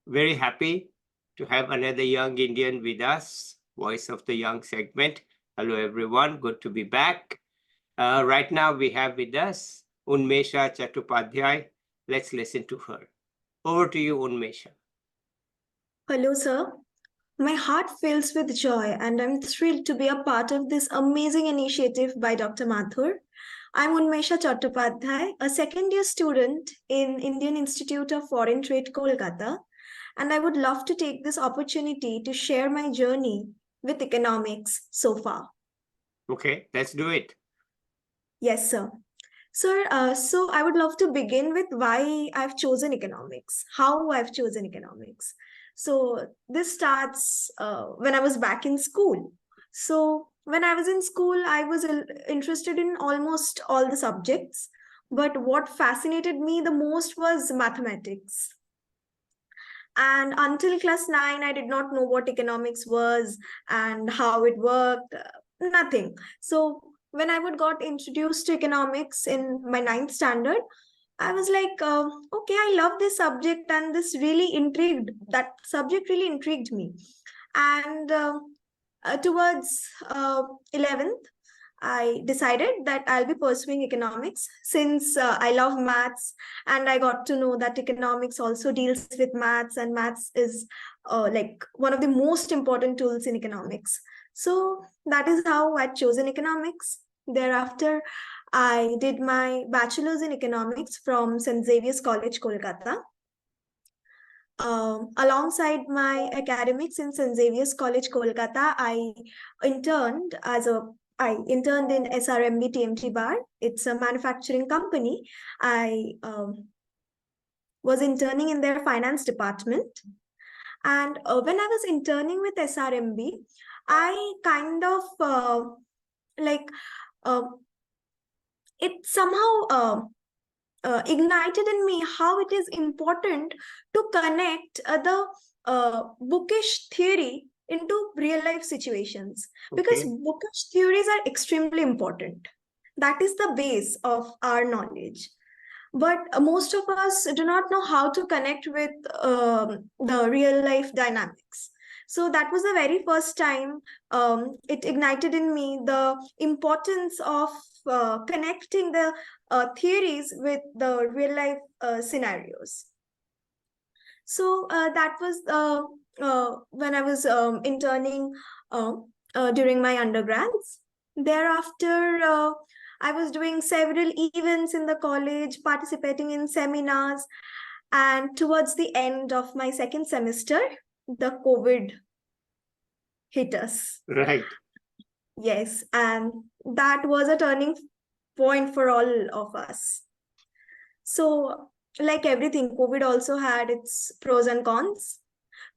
very happy to have another young Indian with us, Voice of the Young segment. Hello, everyone. Good to be back. Right now, we have with us Unmesha Chattopadhyay. Let's listen to her. Over to you, Unmesha. Hello, sir. My heart fills with joy, and I'm thrilled to be a part of this amazing initiative by Dr. Mathur. I'm Unmesha Chattopadhyay, a second-year student in Indian Institute of Foreign Trade, Kolkata, and I would love to take this opportunity to share my journey with economics so far. Okay, let's do it. Yes, sir. Sir, so I would love to begin with why I've chosen economics, how I've chosen economics. So this starts when I was back in school. So when I was in school, I was interested in almost all the subjects. But what fascinated me the most was mathematics. And until class 9, I did not know what economics was and how it worked, nothing. So when I would got introduced to economics in my ninth standard, I was like, okay, I love this subject, and that subject really intrigued me. And towards 11th, I decided that I'll be pursuing economics since I love maths, and I got to know that economics also deals with maths, and maths is like one of the most important tools in economics. So that is how I'd chosen economics. Thereafter, I did my bachelor's in economics from St. Xavier's College, Kolkata. Alongside my academics in St. Xavier's College, Kolkata, I interned in SRMB TMT Bar. It's a manufacturing company. I was interning in their finance department. And when I was interning with SRMB, I kind of it somehow ignited in me how it is important to connect the bookish theory into real life situations, because bookish theories are extremely important. That is the base of our knowledge, but most of us do not know how to connect with the real life dynamics. So that was the very first time it ignited in me the importance of connecting the theories with the real life scenarios. So that was when I was interning during my undergrads. Thereafter, I was doing several events in the college, participating in seminars, and towards the end of my second semester, the COVID hit us. Right. Yes, and that was a turning point for all of us. So, like everything, COVID also had its pros and cons.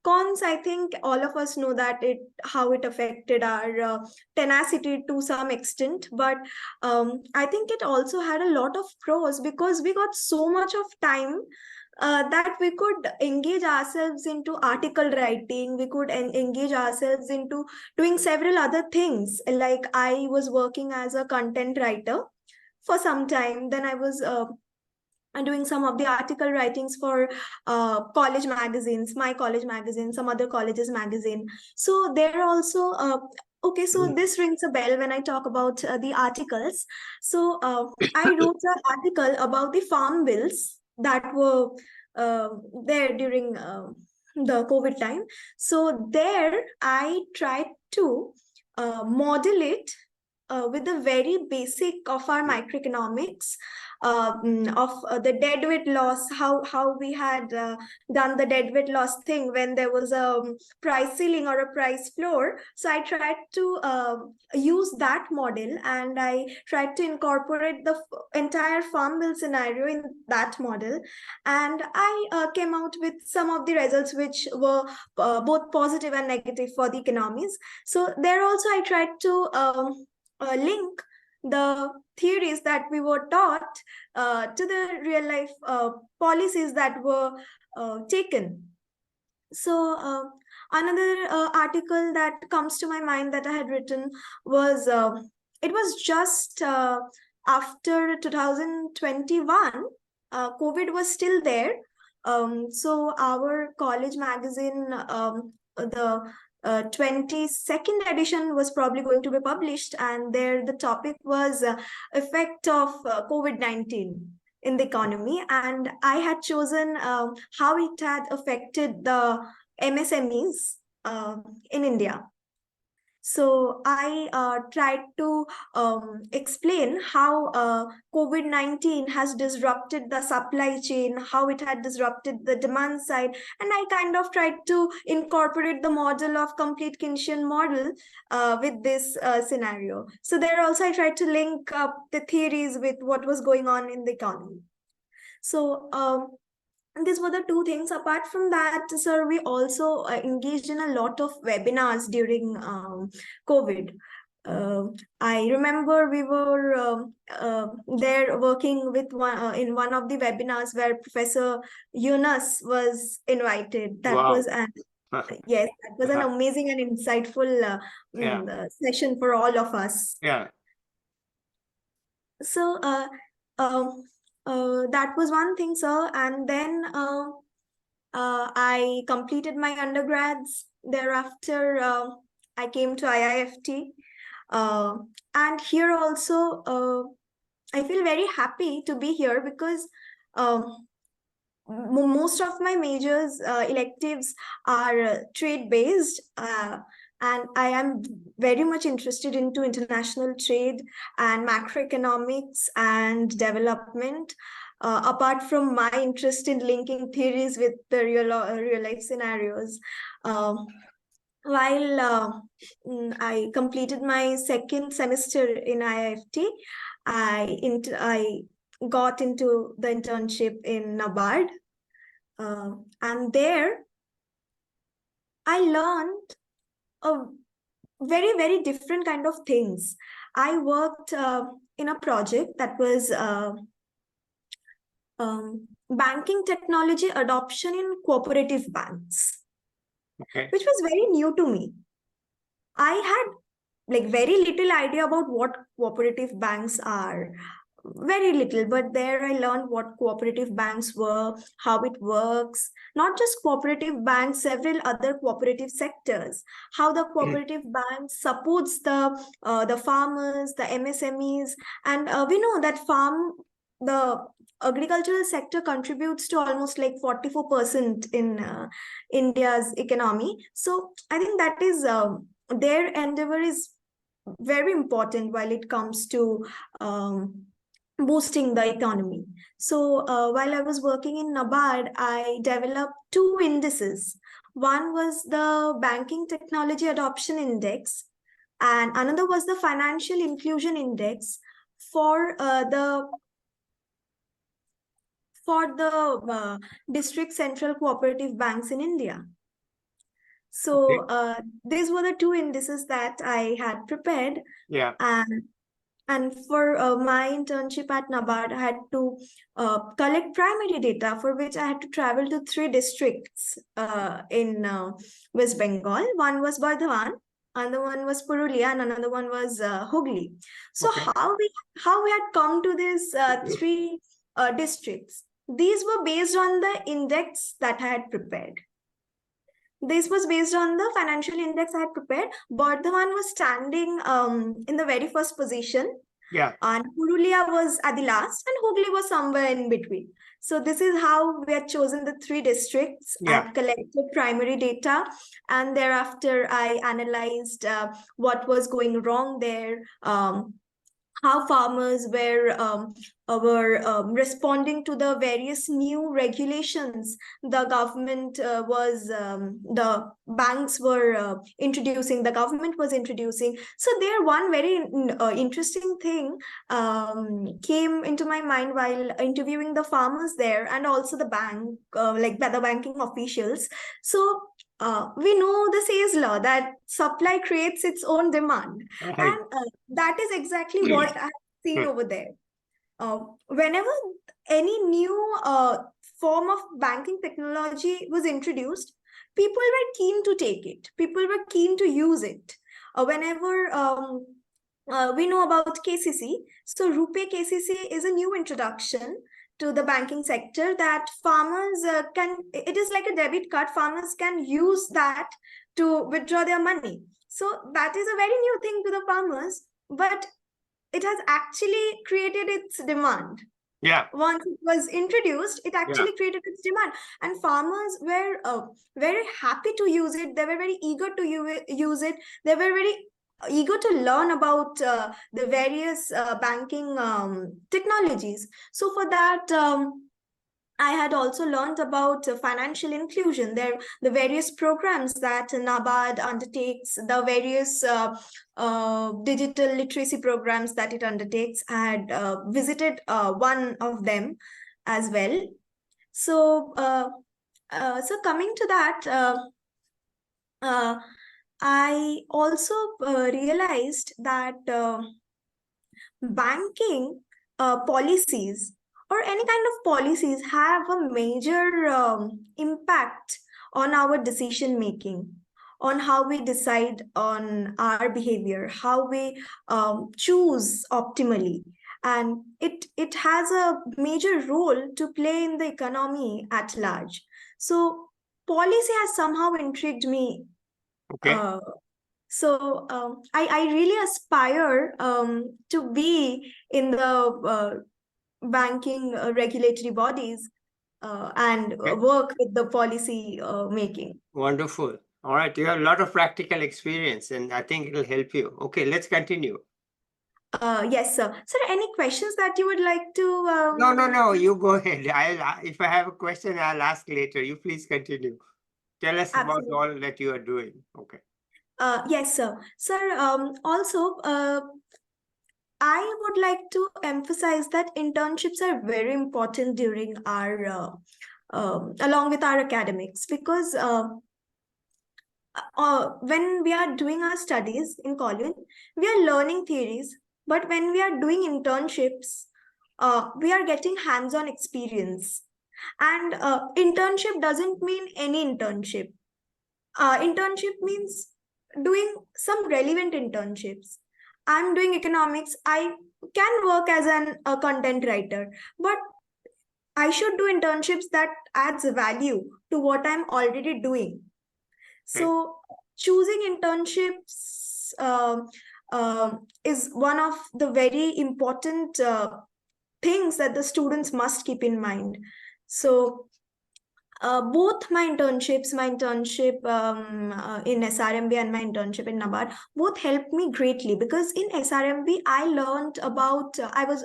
Cons, I think all of us know that how it affected our tenacity to some extent, but I think it also had a lot of pros because we got so much of time that we could engage ourselves into article writing. We could engage ourselves into doing several other things. Like I was working as a content writer for some time. Then I was and doing some of the article writings for college magazines, my college magazine, some other colleges magazine. So there also okay, so this rings a bell when I talk about the articles. So I wrote an article about the farm bills that were there during the COVID time. So there I tried to model it with the very basic of our microeconomics, of the deadweight loss, how we had done the deadweight loss thing when there was a price ceiling or a price floor. So I tried to use that model, and I tried to incorporate the entire farm bill scenario in that model, and I came out with some of the results which were both positive and negative for the economies. So there also I tried to link the theories that we were taught to the real life policies that were taken. So another article that comes to my mind that I had written was, it was just after 2021, COVID was still there, So our college magazine, the 22nd edition was probably going to be published, and there the topic was effect of COVID-19 in the economy, and I had chosen how it had affected the MSMEs in India. So I tried to explain how COVID-19 has disrupted the supply chain, how it had disrupted the demand side. And I kind of tried to incorporate the model of complete Keynesian model with this scenario. So there also I tried to link up the theories with what was going on in the economy. So and these were the two things. Apart from that, sir, we also engaged in a lot of webinars during COVID. Uh, I remember we were there working with one in one of the webinars where Professor Yunus was invited. That Wow. was an yes, that was an amazing and insightful session for all of us. Yeah. So that was one thing, sir. And then I completed my undergrads. Thereafter, I came to IIFT. And here also, I feel very happy to be here because most of my majors, electives are trade-based. And I am very much interested into international trade and macroeconomics and development. Apart from my interest in linking theories with the real life scenarios. While I completed my second semester in IIFT, I got into the internship in NABARD. And there, I learned a very, very different kind of things. I worked in a project that was banking technology adoption in cooperative banks, which was very new to me. I had like very little idea about what cooperative banks are. Very little, but there I learned what cooperative banks were, how it works, not just cooperative banks, several other cooperative sectors, how the cooperative bank supports the farmers, the MSMEs, and we know that the agricultural sector contributes to almost like 44% in India's economy. So I think that is their endeavor is very important while it comes to boosting the economy. So while I was working in NABARD, I developed two indices. One was the Banking Technology Adoption Index, and another was the Financial Inclusion Index for the district central cooperative banks in India. So these were the two indices that I had prepared. Yeah. And for my internship at NABARD, I had to collect primary data, for which I had to travel to 3 districts in West Bengal. One was Bardhaman, another one was Purulia, and another one was Hooghly. So how we had come to these 3 districts? These were based on the index that I had prepared. This was based on the financial index I had prepared. Bardhaman was standing in the very first position. Yeah. And Purulia was at the last, and Hooghly was somewhere in between. So this is how we had chosen the 3 districts and collected primary data. And thereafter, I analyzed what was going wrong there, how farmers were responding to the various new regulations the government the banks were introducing, the government was introducing. So there one very interesting thing came into my mind while interviewing the farmers there and also the bank, like the banking officials. So we know the Say's law that supply creates its own demand. And that is exactly what I have seen over there. Whenever any new form of banking technology was introduced, people were keen to take it. People were keen to use it. Whenever we know about KCC, so RuPay KCC is a new introduction to the banking sector that farmers it is like a debit card. Farmers can use that to withdraw their money. So that is a very new thing to the farmers, but it has actually created its demand. Yeah. Once it was introduced, it actually created its demand, and farmers were very happy to use it. They were very eager to use it. They were very eager to learn about the various banking technologies. So for that, I had also learned about financial inclusion. The various programs that NABARD undertakes, the various digital literacy programs that it undertakes. I had visited one of them as well. So, so coming to that, I also realized that banking policies or any kind of policies have a major impact on our decision making, on how we decide on our behavior, how we choose optimally. And it has a major role to play in the economy at large. So policy has somehow intrigued me. Okay. So I really aspire to be in the banking regulatory bodies and work with the policy making. Wonderful. All right. You have a lot of practical experience, and I think it'll help you. Okay, let's continue. Yes, sir. Sir, any questions that you would like to? No. You go ahead. If I have a question, I'll ask later. You please continue. Tell us about Absolutely. all that you are doing. Okay. Yes, sir. Sir, also, I would like to emphasize that internships are very important during our, along with our academics, because when we are doing our studies in college, we are learning theories, but when we are doing internships, we are getting hands-on experience. And internship doesn't mean any internship. Internship means doing some relevant internships. I'm doing economics. I can work as a content writer, but I should do internships that adds value to what I'm already doing. So choosing internships is one of the very important things that the students must keep in mind. So both my internships, my internship in SRMB and my internship in NABARD, both helped me greatly, because in SRMB, I learned about, I was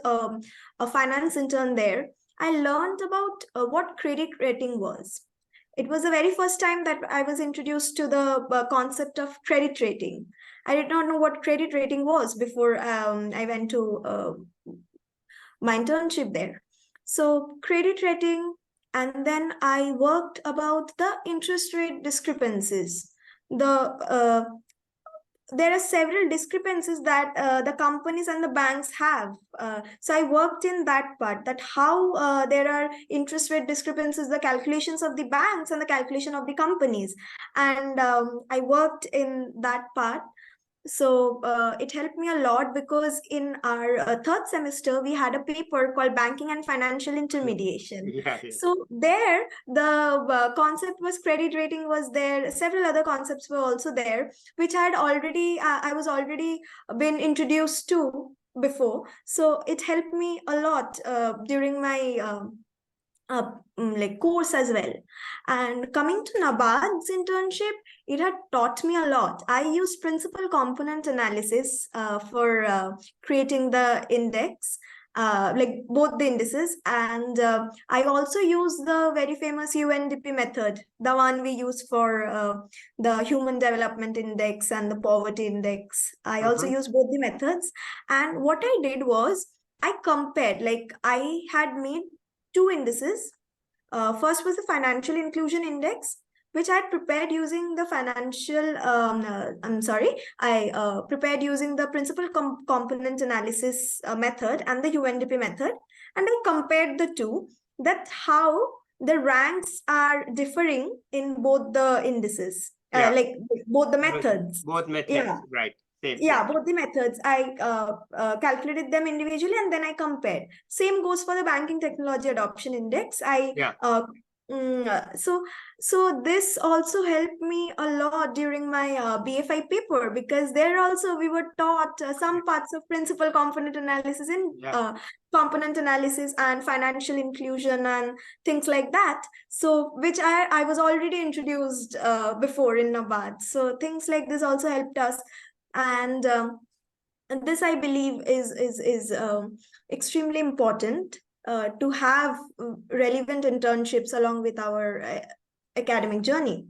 a finance intern there. I learned about what credit rating was. It was the very first time that I was introduced to the concept of credit rating. I did not know what credit rating was before I went to my internship there. So credit rating, and then I worked about the interest rate discrepancies. There are several discrepancies that the companies and the banks have. So I worked in that part, that how there are interest rate discrepancies, the calculations of the banks and the calculation of the companies. And I worked in that part. So it helped me a lot, because in our third semester, we had a paper called Banking and Financial Intermediation. Yeah. So there, the concept was credit rating was there. Several other concepts were also there, which I was already been introduced to before. So it helped me a lot during my like course as well. And coming to NABARD's internship, it had taught me a lot. I used principal component analysis for creating the index, like both the indices, and I also use the very famous UNDP method, the one we use for the Human Development Index and the Poverty Index. I also used both the methods, and what I did was I compared, like I had made two indices. First was the Financial Inclusion Index, which I prepared using the I prepared using the principal component analysis method and the UNDP method. And I compared the two, that how the ranks are differing in both the indices, like both the methods. Both methods, Yeah. right. Same Yeah, thing. both the methods. I calculated them individually and then I compared. Same goes for the Banking Technology Adoption Index. Yeah. So this also helped me a lot during my BFI paper, because there also we were taught some parts of principal component analysis in Yeah. component analysis and financial inclusion and things like that. So which I was already introduced before in NABARD. So things like this also helped us. And this I believe is extremely important to have relevant internships along with our academic journey.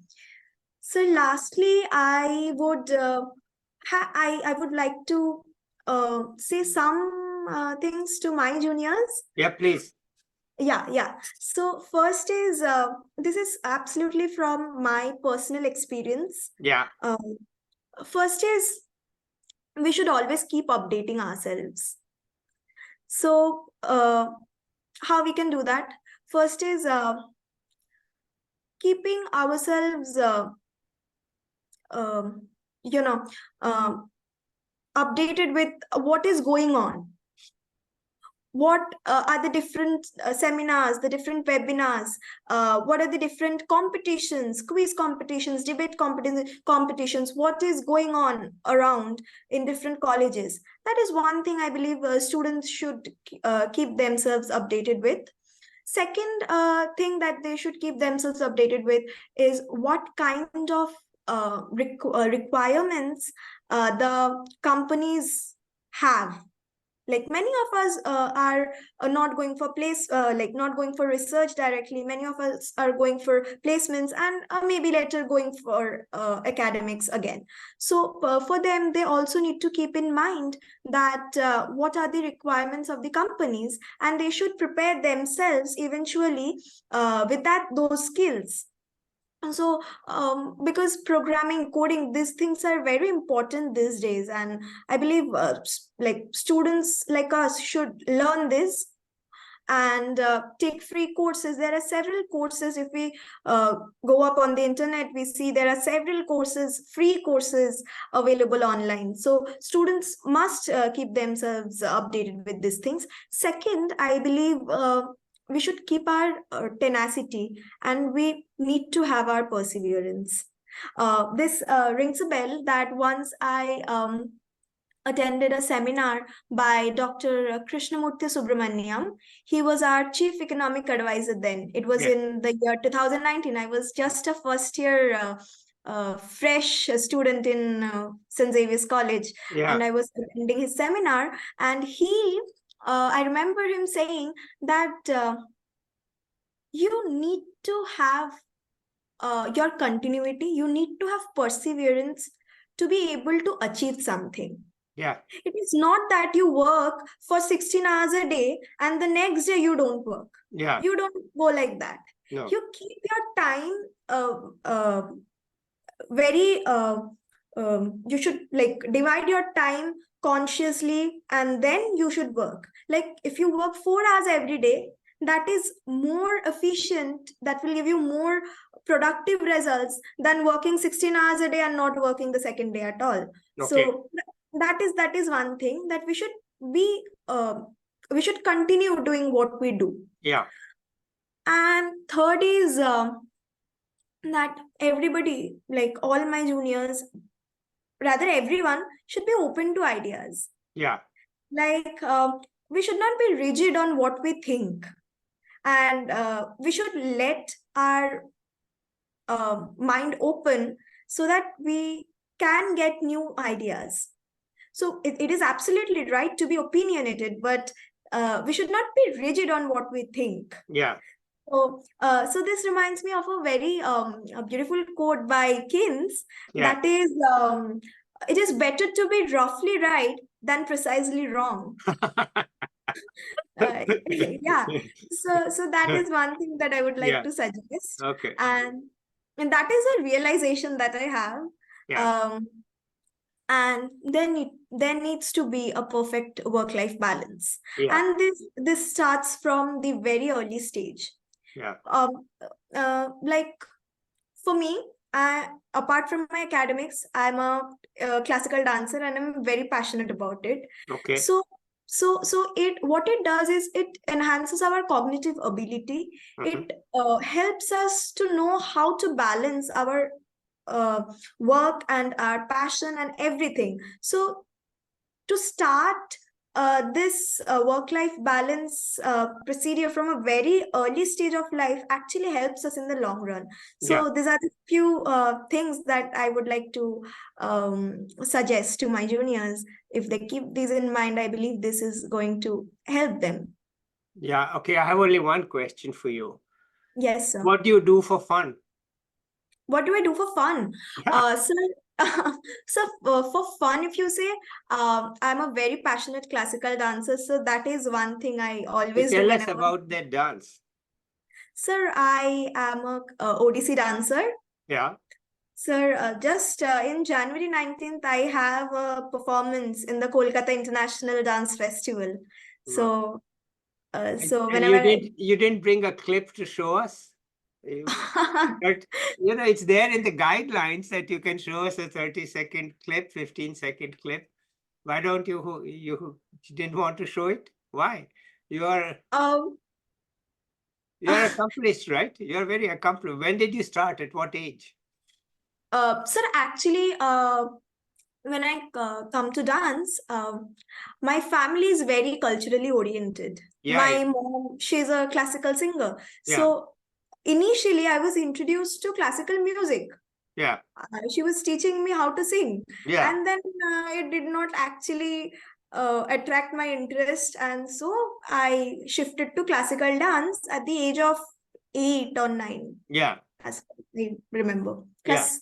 So lastly, I would I would like to say some things to my juniors. Yeah, please. Yeah. So first is this is absolutely from my personal experience. Yeah. First is we should always keep updating ourselves. So how we can do that? First is keeping ourselves um, you know updated with what is going on. What are the different seminars, the different webinars, what are the different competitions, quiz competitions, debate competitions, what is going on around in different colleges. That is one thing I believe students should keep themselves updated with. Second thing that they should keep themselves updated with is what kind of requirements the companies have. Like many of us are not going for not going for research directly. Many of us are going for placements and maybe later going for academics again. So for them, they also need to keep in mind that what are the requirements of the companies, and they should prepare themselves eventually with those skills. So because programming, coding, these things are very important these days, and I believe like students like us should learn this and take free courses. There are several courses. If we go up on the internet, we see there are several courses, free courses available online. So students must keep themselves updated with these things. Second, I believe we should keep our tenacity, and we need to have our perseverance. This rings a bell that once I attended a seminar by Dr. Krishnamurthy Subramaniam. He was our chief economic advisor then. It was in the year 2019. I was just a first year fresh student in St. Xavier's College, and I was attending his seminar. And I remember him saying that you need to have your continuity, you need to have perseverance to be able to achieve something. Yeah. It is not that you work for 16 hours a day and the next day you don't work. Yeah. You don't go like that. No. You keep your time you should like divide your time consciously, and then you should work. Like if you work 4 hours every day, that is more efficient, that will give you more productive results than working 16 hours a day and not working the second day at all. Okay. So that is one thing that we should be we should continue doing what we do. Yeah. And third is that everybody, like all my juniors, rather everyone, should be open to ideas. Yeah. Like we should not be rigid on what we think, and we should let our mind open so that we can get new ideas. So it is absolutely right to be opinionated, but we should not be rigid on what we think. Yeah. So this reminds me of a very a beautiful quote by Keynes. That is, it is better to be roughly right than precisely wrong. Yeah. So that is one thing that I would like to suggest. Okay. And that is a realization that I have. Yeah. And then there needs to be a perfect work-life balance. Yeah. And this starts from the very early stage. Yeah. Like for me, apart from my academics, I'm a classical dancer and I'm very passionate about it. Okay. So what it does is it enhances our cognitive ability. Mhm. It helps us to know how to balance our work and our passion and everything. So to start this work-life balance procedure from a very early stage of life actually helps us in the long run. So Yeah. these are the few things that I would like to suggest to my juniors. If they keep these in mind, I believe this is going to help them. Yeah. Okay. I have only one question for you. Yes, sir. What do you do for fun? What do I do for fun? Yeah. For fun, if you say, I'm a very passionate classical dancer, so that is one thing I So always do tell us whenever. about that dance. Sir, I am a ODC dancer. Yeah. Sir, just in January 19th, I have a performance in the Kolkata International Dance Festival. Wow. So, And whenever you didn't bring a clip to show us? But it's there in the guidelines that you can show us a 30-second clip, 15-second clip. Why don't you didn't want to show it? Why? You're um, accomplished, right? You're very accomplished. When did you start? At what age? sir, actually, when I come to dance, my family is very culturally oriented. Yeah, My mom, she's a classical singer. yeah, So initially, I was introduced to classical music. yeah, She was teaching me how to sing. yeah, And then it did not actually attract my interest. And so I shifted to classical dance at the age of 8 or 9, yeah, as I remember. yeah, Class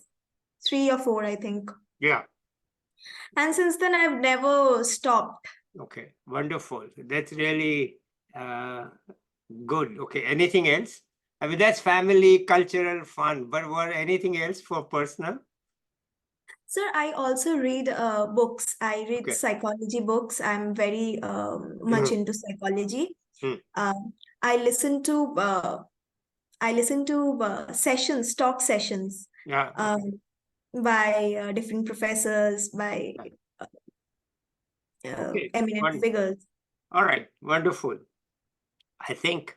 3 or 4, I think. yeah. And since then, I've never stopped. Okay, wonderful. That's really good. Okay, anything else? I mean, that's family, cultural, fun. But were anything else for personal? Sir, I also read books. I read Okay. psychology books. I'm very much Mhm. into psychology. Hmm. I listen to sessions, talk sessions, Yeah. Okay. by different professors, by Okay. eminent figures. All right. Wonderful. I think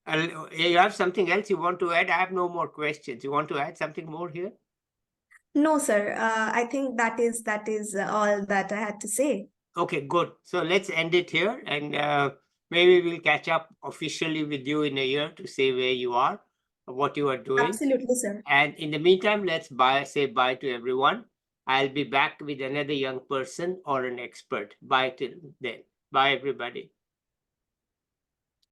you have something else you want to add? I have no more questions. You want to add something more here? No, sir. I think that is all that I had to say. Okay, good. So let's end it here, and maybe we'll catch up officially with you in a year to say where you are, what you are doing. Absolutely, sir. And in the meantime, let's say bye to everyone. I'll be back with another young person or an expert. Bye till then. Bye, everybody.